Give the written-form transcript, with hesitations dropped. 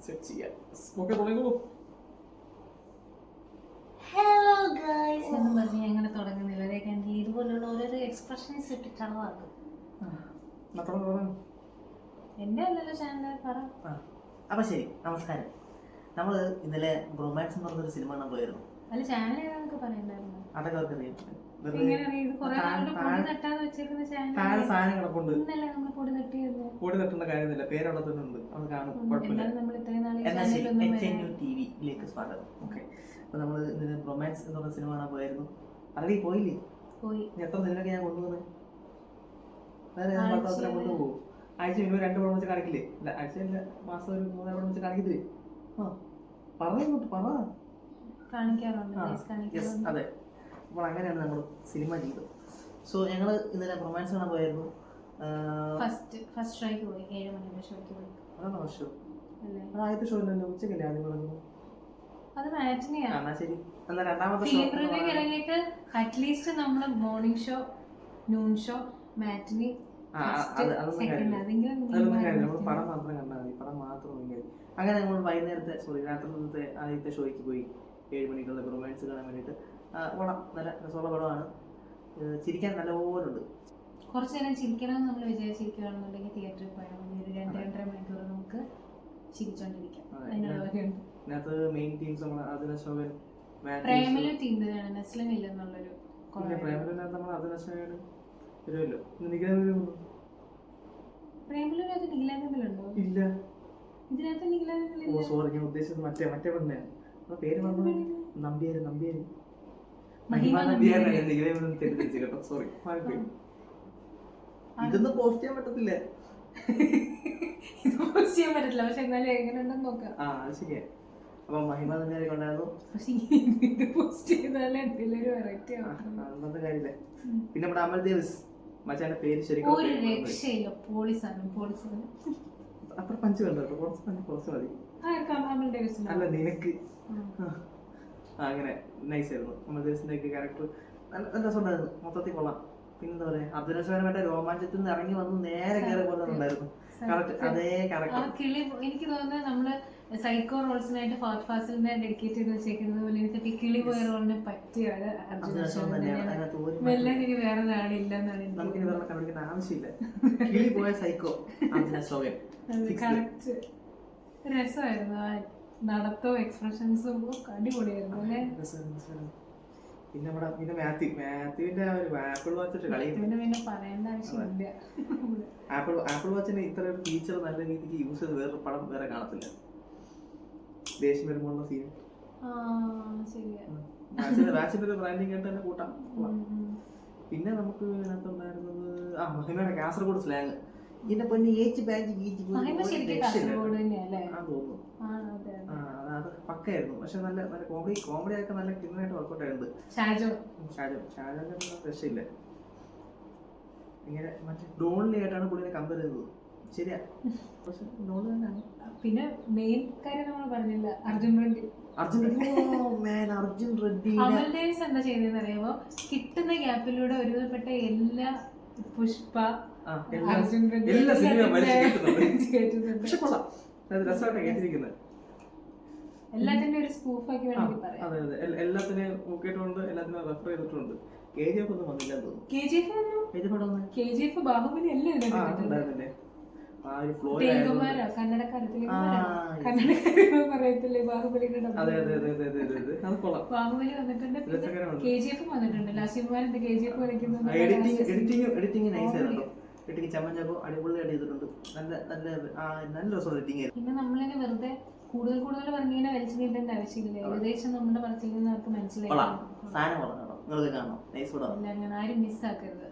Set ചെയ്യാം. Okay, തുടങ്ങിക്കോളൂ. Hello guys എന്ന് പറഞ്ഞ് അങ്ങനെ തുടങ്ങുന്നില്ല. അതൊക്കെ ഇതുപോലുള്ള ഓരോരോ എക്സ്പ്രഷൻസ് ഇട്ടിട്ടാണ് വാക്കും. എന്റെ അല്ലല്ലോ ചാനൽ പറ. അപ്പൊ ശരി, നമസ്കാരം. നമ്മൾ ഇന്നലെ റൊമാൻസ് എന്ന് പറഞ്ഞൊരു സിനിമ കാണാൻ പോയിരുന്നു. അല്ല ചാനൽ ഏതാന്നൊക്കെ പറയണ്ടായിരുന്നു. അതൊക്കെ അവർക്ക് അറിയാം. താഴെ സാധനം കിടപ്പുണ്ട്. ഇന്നലെ നമ്മൾ പൊടി തട്ടിയത്. പൊടി തട്ടുന്ന കാര്യമൊന്നുമില്ല, പേരവിടെ തന്നെ ഉണ്ട്, അത് കാണും, കുഴപ്പമില്ല. ടിവിയിലേക്ക് സ്വാഗതം. ഓക്കെ, അപ്പൊ നമ്മൾ ഇന്നലെ റൊമാൻസ് എന്ന് പറഞ്ഞ സിനിമ കാണാൻ പോയിരുന്നു. അല്ലെങ്കിൽ പോയില്ലേ? പോയി. എത്ര സിനിമയൊക്കെ ഞാൻ കൊണ്ടുപോകുന്നത്? വേറെ പത്രത്തിനെ കൊണ്ടുപോകും. ആഴ്ച മിനിമം 2 പടം വെച്ച് കാണിക്കില്ലേ? അല്ല, ആഴ്ചയല്ല, മാസം ഒരു 3 പടം വെച്ച് കാണിക്കത്തില്ലേ? പറഞ്ഞോട്ട് പറ. അതെ. അപ്പോൾ അങ്ങനെയാണ് നമ്മൾ സിനിമ ചെയ്തത്. സോ ഞങ്ങൾ ഇന്നലെ റൊമാൻസ് കാണാൻ പോയായിരുന്നു. ഫസ്റ്റ് ഷോയ്ക്ക് പോയി, 7 മണിയുടെ ഷോയ്ക്ക് പോയി. അതാണോ ഷോ? ആദ്യത്തെ ഷോ ഇല്ലല്ലോ, ഉച്ചക്കല്ലേ ആദ്യം പറഞ്ഞു. അത് മാറ്റിനെയാണ്. എന്നാ ശരി. എന്നാ രണ്ടാമത്തെ ഫിലിം റിവ്യൂ ഇറങ്ങിയിട്ട് അറ്റ്ലീസ്റ്റ് നമ്മൾ മോർണിംഗ് ഷോ, നൂൺ ഷോ, മാറ്റിനി, നമ്മൾ പടം മാത്രം കണ്ടാൽ മതി, പടം മാത്രം നോക്കിയാൽ. അങ്ങനെ നമ്മൾ രാത്രിത്തെ ആദ്യത്തെ ഷോയ്ക്ക് പോയി 7 മണിക്കുള്ള റൊമാൻസ് കാണാൻ വേണ്ടിയിട്ട്. പടം നല്ല രസമുള്ള പടമാണ്. ചിരിക്കാൻ നല്ലപോലെ ഉണ്ട്. കുറച്ച് നേരം ചിരിക്കണമെന്ന് നമ്മൾ വിചാരിച്ചിരിക്കുകയാണെന്നുണ്ടെങ്കിൽ തിയേറ്ററിൽ പോയാൽ മതി. ഒരു 2-2.5 മണിക്കൂർ നമുക്ക് ചിരിച്ചോണ്ടിരിക്കാം. അതിനകത്ത് മെയിൻ ടീംസ് പ്രേമലു ടീം തന്നെയാണ്, നെസ്ലിൻ ഇല്ലെന്നുള്ളൊരു പ്രേമലിനകത്ത് നമ്മൾ അതിനശോകൻ വരുമല്ലോ. പ്രേമലുവിനകത്ത് നീലാനന്ദലുണ്ടോ? ഇല്ല, ഇതിനകത്ത് നീലാനന്ദലില്ല. ഓ സോറി, ഞാൻ ഉദ്ദേശിച്ചത് മറ്റേ പെണ്ണെയാണ്. പേര് പറഞ്ഞു നമ്പ്യാര്. മഹിമ നമ്പ്യാരാണ് തെറ്റിദ്ധരിച്ചു കേട്ടോ, സോറി. ഇതൊന്നും പോസ്റ്റ് ചെയ്യാൻ പറ്റത്തില്ല. ഇത് പോസ്റ്റ് ചെയ്യാൻ പറ്റില്ല, പക്ഷെ എന്നാലും എങ്ങനെ ഉണ്ടെന്ന് നോക്കാം. അത് ശരിയാ. അപ്പൊ മഹിമ നമ്പ്യാരെ കൊണ്ടായിരുന്നു. ഇത് പോസ്റ്റ് ചെയ്താലേ എന്തെങ്കിലും ഒരു വെറൈറ്റി അന്നത്തെ കാര്യമില്ലേ. പിന്നെ നമ്മുടെ അമൽ ദേവസ് മച്ചാന്റെ പേര് ശരിക്കും ഒരു രക്ഷയില്ല. പോളിസാണ്. അത്ര പഞ്ച് വേണ്ട കേട്ടോ, കുറച്ച് മതി. അല്ല നിനക്ക്. അങ്ങനെ നൈസ് ആയിരുന്നു അമൽ ദേവസിന്റെ ഒക്കെ ക്യാരക്ടർ. നല്ല രസമുണ്ടായിരുന്നു, മൊത്തത്തിൽ കൊള്ളാം. പിന്നെന്താ പറയാ, അർജുനേശ്വരമായിട്ട് രോമാഞ്ചത്തിൽ നിന്ന് ഇറങ്ങി വന്ന് നേരെ കയറി പോലെ ഉണ്ടായിരുന്നു. അതേ ക്യാരക്ടർ. എനിക്ക് തോന്നുന്നത് നമ്മള് സൈക്കോ റോൾസിനായിട്ട് ഫഹദ് ഫാസിലിനെ ഡെഡിക്കേറ്റ് ചെയ്ത് വെച്ചേക്കുന്നത് പോലെ എനിക്ക് കിളി പോയ റോളിനെ പറ്റിയ അർജുനേശ്വരൻ തന്നെയാണ്. എനിക്ക് വേറെ നാടില്ലെന്നാണ് നമുക്കിനി വേറെ കണ്ടുപിടിക്കേണ്ട ആവശ്യമില്ല. കിളി പോയ സൈക്കോ അർജുനേശ്വരൻ. രസമായിരുന്നു. ആ നടത്തോ എക്സ്പ്രഷൻസും അടിപൊളിയായിരുന്നു അല്ലേ. പിന്നെ മാത്യുവിന്റെ ഒരു ആപ്പിൾ വാച്ചിട്ട് കളി പിന്നെ പറയേണ്ട ആവശ്യമില്ല. ആപ്പിൾ വാച്ചിന് ഇത്ര ഒരു ഫീച്ചർ നല്ല രീതിക്ക് യൂസ് ചെയ്ത് വേറെ പടം വേറെ കാണത്തില്ല. ദേഷ്യം വരുമ്പോഴുള്ള സീൻ വാച്ചിന്റെ ബ്രാൻഡിങ് ആയിട്ട് തന്നെ കൂട്ടാം. പിന്നെ നമുക്ക് ഇതിനകത്തുണ്ടായിരുന്നത് മഹിമയുടെ കാസർഗോഡ് സ്ലാങ്. ഇതിന്റെ പൊന്നെ തോന്നുന്നു. അത് പക്കായിരുന്നു. പക്ഷെ നല്ല കോമഡി ഒക്കെ നല്ല ക്ലീനായിട്ട് വർക്കൗട്ട് ആയിട്ടുണ്ട്. ഷാജോ രക്ഷയില്ല. ഇങ്ങനെ മറ്റേ ഡോൺലി ആയിട്ടാണ് പുള്ളിനെ കമ്പയർ ചെയ്തത്. ശരിയാ, പക്ഷെ ഡോൺലി തന്നെയാണ്. പിന്നെ മെയിൻ കാര്യം നമ്മൾ പറഞ്ഞില്ല, അർജുൻ റെഡ്ഡി. അമൽ ദേവ്സ് എന്താ ചെയ്യുന്നതെന്ന് അറിയുമോ? കിട്ടുന്ന ഗ്യാപ്പിലൂടെ ഒരുവിധപ്പെട്ട എല്ലാ പുഷ്പ, അർജുൻ റെഡ്ഡി എല്ലാത്തിന്റെ ഒരു സ്കൂഫാക്കി വേണമെങ്കിൽ പറയാം. അതെ എല്ലാത്തിനെയും നോക്കിയിട്ടുണ്ട്, എല്ലാത്തിനും റെഫർ ചെയ്തിട്ടുണ്ട്. KGF ഒന്നും വന്നില്ല തോന്നുന്നു. KGF ബാഹുബലി അല്ലേ പറയത്തില്ലേ ബാഹുബലിയുടെ ബാഹുബലി വന്നിട്ടുണ്ട്, KGF വന്നിട്ടുണ്ട്. ലാസികുമാരന്റെ KGF കളിക്കുന്നത് എഡിറ്റിംഗ് നൈസ് ആയിരുന്നു. എഡിറ്റിംഗ് ചമ്മഞ്ചാപ്പോ അടിപൊളിയായിട്ട് ചെയ്തിട്ടുണ്ട്. നല്ല രസമുള്ള എഡിറ്റിംഗ് ആയിരുന്നു. പിന്നെ നമ്മളിങ്ങനെ വെറുതെ കൂടുതൽ പറഞ്ഞിങ്ങനെ വലിച്ചു നീട്ടേണ്ട ആവശ്യമില്ല. ഏകദേശം നമ്മുടെ പറച്ചിൽ നിന്ന് അവർക്ക് മനസ്സിലായി. ആരും മിസ്സാക്കരുത്.